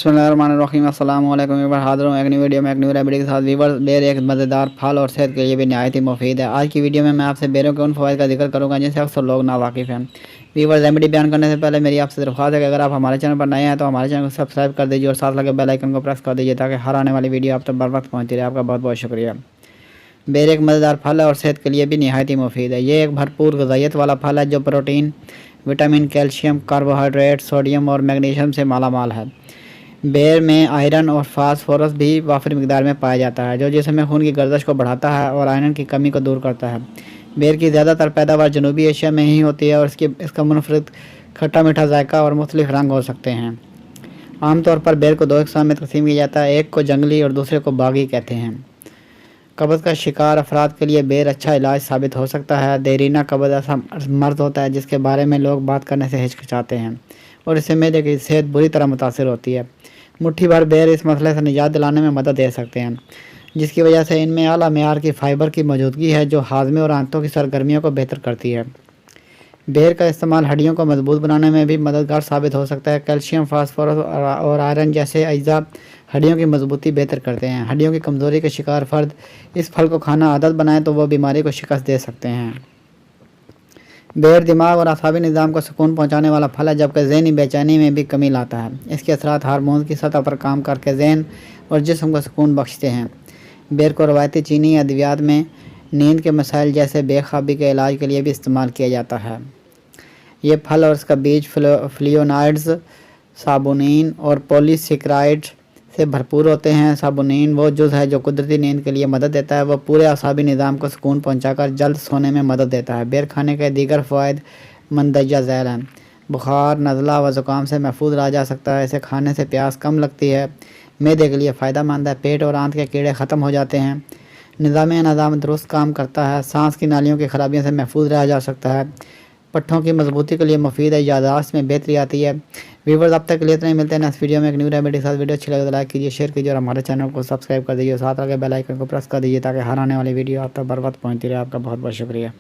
बिस्मिल्लाहिर्रहमानिर्रहीम अस्सलाम वालेकुम। एक बार हाज़िर हूँ एक नई वीडियो में एक न्यू रेमेडी के साथ। वीवर बेर एक मज़ेदार फल और सेहत के लिए भी नहायत ही मुफीद है। आज की वीडियो में मैं आपसे बेरों के उन फ़वाइद का जिक्र करूँगा जिनसे अक्सर लोग नावाकिफ़ हैं। वीवर रेमेडी बयान करने से पहले मेरी आपसे दरख्वास्त है कि अगर आप हमारे चैनल पर नए हैं तो हमारे चैनल को सब्सक्राइब कर दीजिए और साथ लगे बेल आइकन को प्रेस कर दीजिए ताकि हर आने वाली वीडियो आप तक बर वक्त पहुँचती रहे। आपका बहुत बहुत शुक्रिया। बेर एक मज़ेदार फल है और सेहत के लिए भी नहायत ही मुफीद है। ये एक भरपूर ग़िज़ाइयत वाला फल है जो protein, vitamin, calcium, carbohydrate, sodium और मैग्नीशियम से मालामाल है। बेर में आयरन और फास्फोरस भी वाफिर मिकदार में पाया जाता है जो जिस्म में खून की गर्दिश को बढ़ाता है और आयरन की कमी को दूर करता है। बेर की ज़्यादातर पैदावार जनूबी एशिया में ही होती है और इसका मुनफरद खट्टा मीठा जायका और मुख्तलिफ रंग हो सकते हैं। आमतौर पर बेर को दो हिस्सों में तकसीम किया जाता है, एक को जंगली और दूसरे को बागी कहते हैं। कब्ज़ का शिकार अफराद के लिए बेर अच्छा इलाज साबित हो सकता है। देरीना कब्ज़ ऐसा मर्ज़ होता है जिसके बारे में लोग बात करने से हिचकिचाते हैं और इससे मैदे की सेहत बुरी तरह मुतासिर होती है। मुट्ठी भर बेर इस मसले से निजात दिलाने में मदद दे सकते हैं, जिसकी वजह से इनमें आला मेयार की फ़ाइबर की मौजूदगी है जो हाज़मे और आंतों की सरगर्मियों को बेहतर करती है। बेर का इस्तेमाल हड्डियों को मजबूत बनाने में भी मददगार साबित हो सकता है। कैल्शियम, फास्फोरस और आयरन जैसे अज्जा हड्डियों की मजबूती बेहतर करते हैं। हड्डियों की कमज़ोरी के शिकार फ़र्द इस फल को खाना आदत बनाए तो वह बीमारी को शिकस्त दे सकते हैं। बेर दिमाग और आसाबी निज़ाम को सुकून पहुंचाने वाला फल है जबकि ज़हनी बेचैनी में भी कमी लाता है। इसके असरात हार्मोन की सतह पर काम करके ज़हन और जिस्म को सुकून बख्शते हैं। बेर को रवायती चीनी अद्वियात में नींद के मसाइल जैसे बेख्वाबी के इलाज के लिए भी इस्तेमाल किया जाता है। ये फल और इसका बीज फ्लेवोनॉइड्स, साबुनिन और पॉलीसेकेराइड से भरपूर होते हैं। साबुनिन वो जुज़ है जो कुदरती नींद के लिए मदद देता है। वह पूरे आसाबी निज़ाम को सुकून पहुंचाकर जल्द सोने में मदद देता है। बेर खाने के दीगर फ़वाइद मंदजा झैल हैं। बुखार, नज़ला व ज़ुकाम से महफूज रहा जा सकता है। इसे खाने से प्यास कम लगती है। मैदे के लिए फ़ायदेमंद है। पेट और आंत के कीड़े ख़त्म हो जाते हैं। निज़ाम दुरुस्त काम करता है। सांस की नालियों की खराबियों से महफूज रहा जा सकता है। पट्ठों की मजबूती के लिए मुफीद है। याददाश्त में बेहतरी आती है। व्यूअर्स अब तक के लिए इतने मिलते हैं नेक्स्ट वीडियो में एक न्यू रेमेडी के साथ। वीडियो अच्छी लगे तो लाइक कीजिए, शेयर कीजिए और हमारे चैनल को सब्सक्राइब कर दीजिए और साथ लगे बेल आइकन को प्रेस कर दीजिए ताकि हर आने वाली वीडियो आप तक बर वक्त पहुँचती रहे। आपका बहुत बहुत शुक्रिया।